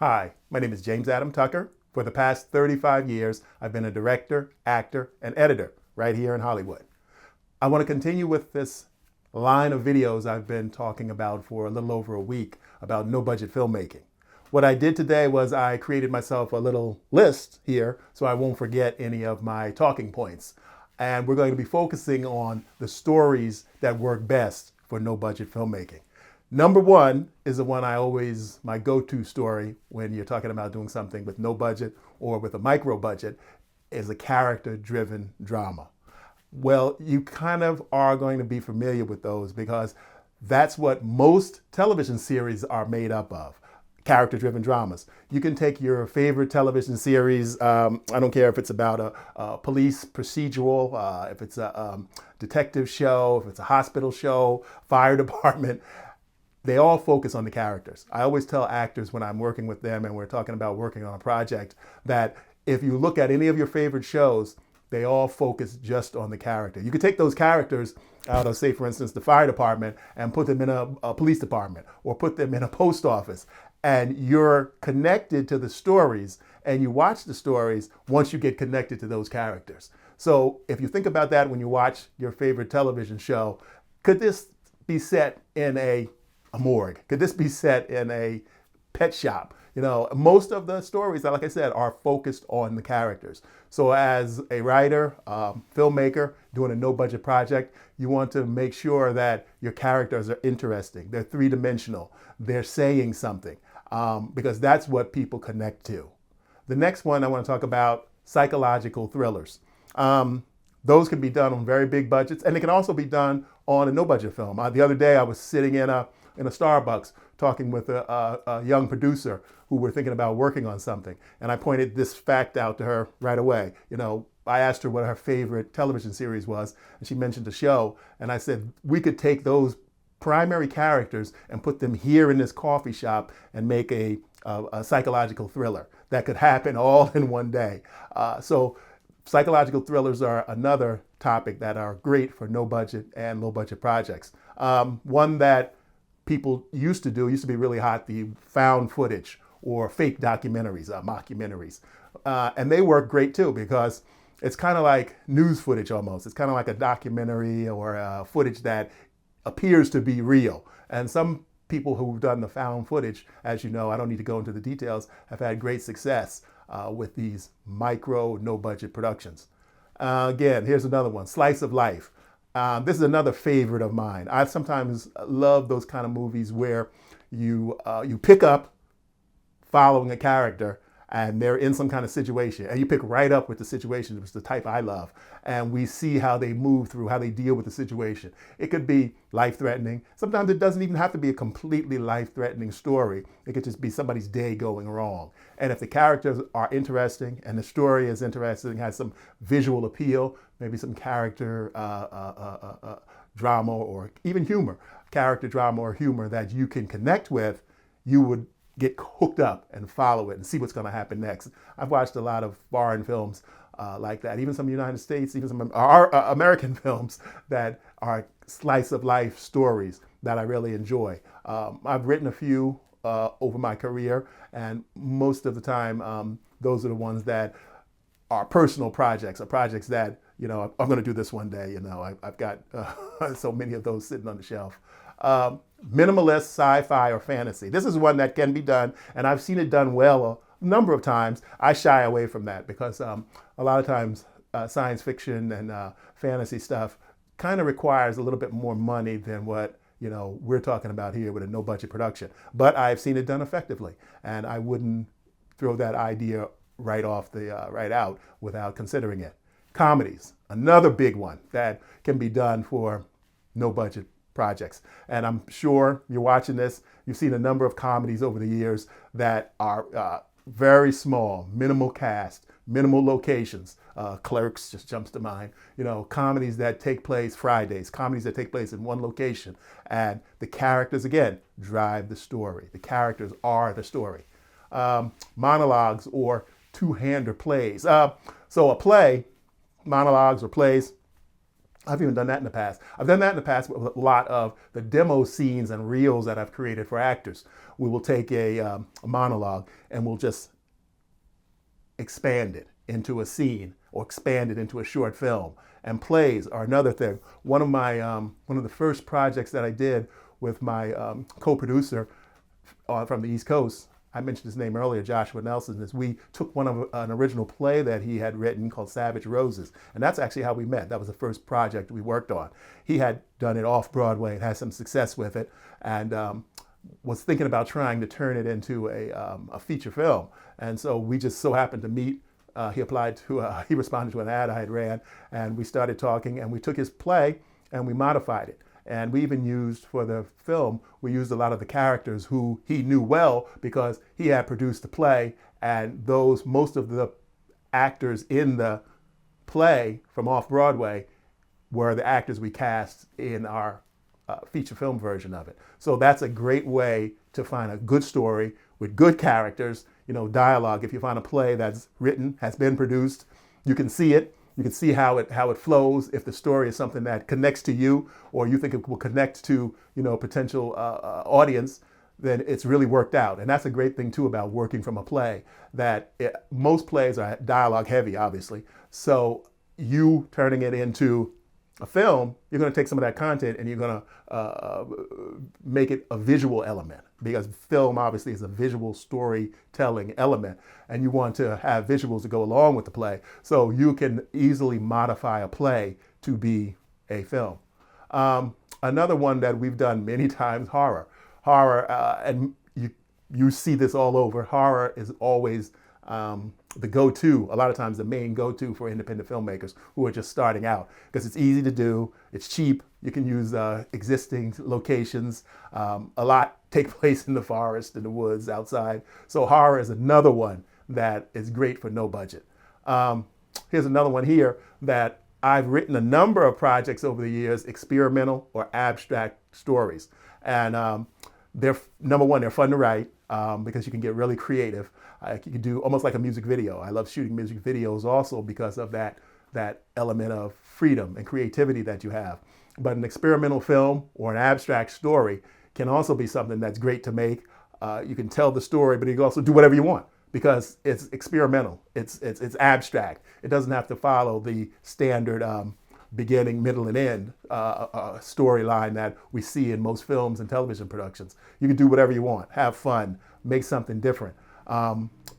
Hi, my name is James Adam Tucker. For the past 35 years, I've been a director, actor, and editor right here in Hollywood. I want to continue with this line of videos I've been talking about for a little over a week about no-budget filmmaking. What I did today was I created myself a little list here so I won't forget any of my talking points. And we're going to be focusing on the stories that work best for no-budget filmmaking. Number one is the one my go-to story when you're talking about doing something with no budget or with a micro budget, is a character-driven drama. Well, you kind of are going to be familiar with those because that's what most television series are made up of. Character-driven dramas. You can take your favorite television series. I don't care if it's about a police procedural, if it's a detective show, if it's a hospital show, fire department. They all focus on the characters. I always tell actors when I'm working with them and we're talking about working on a project that if you look at any of your favorite shows, they all focus just on the character. You could take those characters out of, say, for instance, the fire department and put them in a police department or put them in a post office. And you're connected to the stories and you watch the stories once you get connected to those characters. So if you think about that when you watch your favorite television show, could this be set in a morgue? Could this be set in a pet shop? You know, most of the stories, like I said, are focused on the characters. So as a writer, filmmaker, doing a no-budget project, you want to make sure that your characters are interesting. They're three-dimensional. They're saying something because that's what people connect to. The next one I want to talk about, psychological thrillers. Those can be done on very big budgets, and they can also be done on a no-budget film. The other day, I was sitting in a Starbucks talking with a young producer who were thinking about working on something. And I pointed this fact out to her right away. You know, I asked her what her favorite television series was, and she mentioned the show. And I said, we could take those primary characters and put them here in this coffee shop and make a psychological thriller that could happen all in one day. So psychological thrillers are another topic that are great for no budget and low budget projects. One that people used to be really hot, the found footage or fake documentaries, mockumentaries. And they work great too because it's kind of like news footage almost. It's kind of like a documentary or footage that appears to be real. And some people who've done the found footage, as you know, I don't need to go into the details, have had great success with these micro, no budget productions. Again, here's another one, slice of life. This is another favorite of mine. I sometimes love those kind of movies where you pick up following a character and they're in some kind of situation and you pick right up with the situation, which is the type I love. And we see how they move through, how they deal with the situation. It could be life-threatening. Sometimes it doesn't even have to be a completely life-threatening story. It could just be somebody's day going wrong. And if the characters are interesting and the story is interesting, has some visual appeal, maybe some character drama or even humor, character drama or humor that you can connect with, you would get hooked up and follow it and see what's going to happen next. I've watched a lot of foreign films like that, even some United States, even some American films that are slice of life stories that I really enjoy. I've written a few over my career, and most of the time, those are the ones that are personal projects, or projects that, you know, I'm going to do this one day. You know, I've got so many of those sitting on the shelf. Minimalist sci-fi or fantasy. This is one that can be done, and I've seen it done well a number of times. I shy away from that because a lot of times science fiction and fantasy stuff kind of requires a little bit more money than what, you know, we're talking about here with a no-budget production. But I've seen it done effectively, and I wouldn't throw that idea right out without considering it. Comedies, another big one that can be done for no-budget projects. And I'm sure you're watching this, you've seen a number of comedies over the years that are very small, minimal cast, minimal locations. Clerks just jumps to mind. You know, comedies that take place Fridays, comedies that take place in one location. And the characters, again, drive the story. The characters are the story. Monologues or two-hander plays. So a play, monologues or plays, I've even done that in the past. I've done that in the past with a lot of the demo scenes and reels that I've created for actors. We will take a monologue and we'll just expand it into a scene or expand it into a short film. And plays are another thing. One of the first projects that I did with my co-producer from the East Coast, I mentioned his name earlier, Joshua Nelson, is we took an original play that he had written called Savage Roses. And that's actually how we met. That was the first project we worked on. He had done it off Broadway and had some success with it, and was thinking about trying to turn it into a feature film. And so we just so happened to meet. He responded to an ad I had ran, and we started talking, and we took his play and we modified it. And we even used, for the film, we used a lot of the characters who he knew well because he had produced the play, and most of the actors in the play from off-Broadway were the actors we cast in our feature film version of it. So that's a great way to find a good story with good characters, dialogue. If you find a play that's written, has been produced, you can see it. You can see how it flows. If the story is something that connects to you, or you think it will connect to potential audience, then it's really worked out. And that's a great thing too about working from a play. Most plays are dialogue heavy, obviously. So you turning it into a film, you're going to take some of that content and you're going to make it a visual element, because film obviously is a visual storytelling element, and you want to have visuals to go along with the play. So you can easily modify a play to be a film. Another one that we've done many times, horror. And you see this all over. Horror is always the go-to, a lot of times the main go-to for independent filmmakers who are just starting out, because it's easy to do, it's cheap, you can use existing locations, a lot take place in the forest, in the woods, outside. So horror is another one that is great for no budget. Here's another one here that I've written a number of projects over the years, experimental or abstract stories. And they're, number one, they're fun to write because you can get really creative. You can do almost like a music video. I love shooting music videos also because of that element of freedom and creativity that you have. But an experimental film or an abstract story can also be something that's great to make. You can tell the story, but you can also do whatever you want because it's experimental. It's abstract. It doesn't have to follow the standard beginning, middle, and end storyline that we see in most films and television productions. You can do whatever you want, have fun, make something different.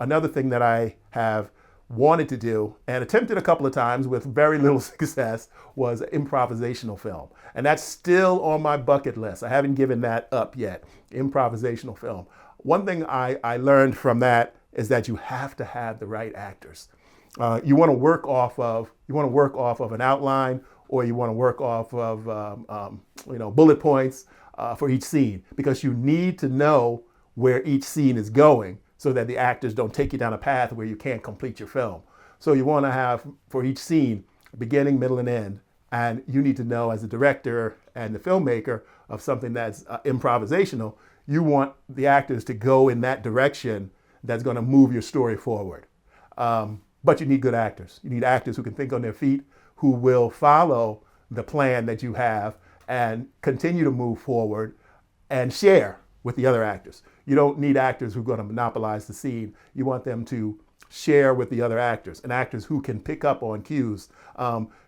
Another thing that I have wanted to do and attempted a couple of times with very little success was improvisational film. And that's still on my bucket list. I haven't given that up yet, improvisational film. One thing I learned from that is that you have to have the right actors. You want to work off of an outline, or you want to work off of bullet points for each scene, because you need to know where each scene is going so that the actors don't take you down a path where you can't complete your film. So you want to have, for each scene, beginning, middle, and end. And you need to know, as a director and the filmmaker of something that's improvisational, you want the actors to go in that direction that's going to move your story forward. But you need good actors. You need actors who can think on their feet, who will follow the plan that you have and continue to move forward and share with the other actors. You don't need actors who are going to monopolize the scene. You want them to share with the other actors, and actors who can pick up on cues.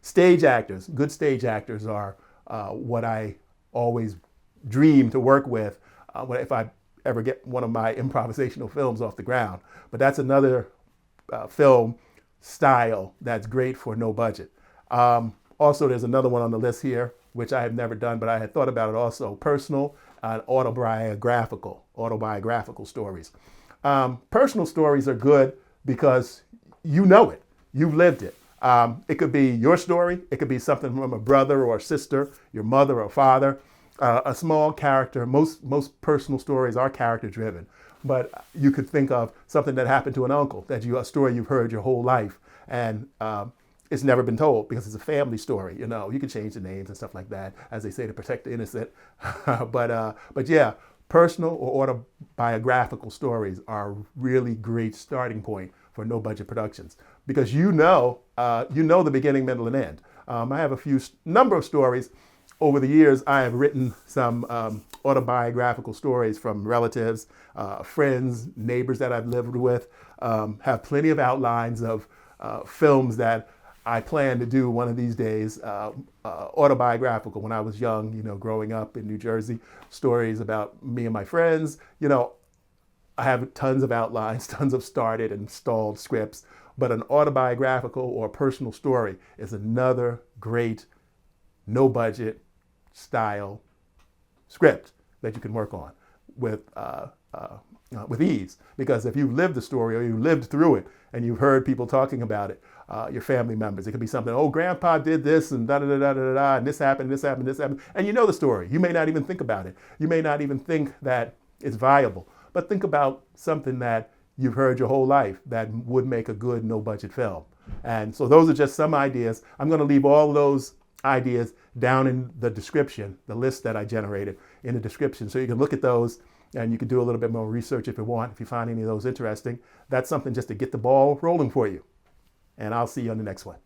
Stage actors, good stage actors are what I always dream to work with if I ever get one of my improvisational films off the ground. But that's another film style that's great for no budget. Also, there's another one on the list here, which I have never done, but I had thought about it also, personal and autobiographical stories. Personal stories are good because you know it, you've lived it. It could be your story, it could be something from a brother or a sister, your mother or father, a small character. Most personal stories are character driven, but you could think of something that happened to an uncle, a story you've heard your whole life, and it's never been told because it's a family story. You can change the names and stuff like that, as they say, to protect the innocent. But yeah, personal or autobiographical stories are a really great starting point for no budget productions, because you know the beginning, middle, and end. I have number of stories. Over the years, I have written some autobiographical stories from relatives, friends, neighbors that I've lived with, have plenty of outlines of films that I plan to do one of these days, autobiographical. When I was young, growing up in New Jersey, stories about me and my friends, I have tons of outlines, tons of started and stalled scripts, but an autobiographical or personal story is another great, no budget style script that you can work on with ease. Because if you've lived the story or you lived through it and you've heard people talking about it, your family members, it could be something, oh, grandpa did this and da da da da da da, and this happened, this happened, this happened, and you know the story. You may not even think about it. You may not even think that it's viable, but think about something that you've heard your whole life that would make a good no budget film. And so those are just some ideas. I'm going to leave all those ideas down in the description, the list that I generated in the description. So you can look at those and you can do a little bit more research if you want, if you find any of those interesting. That's something just to get the ball rolling for you. And I'll see you on the next one.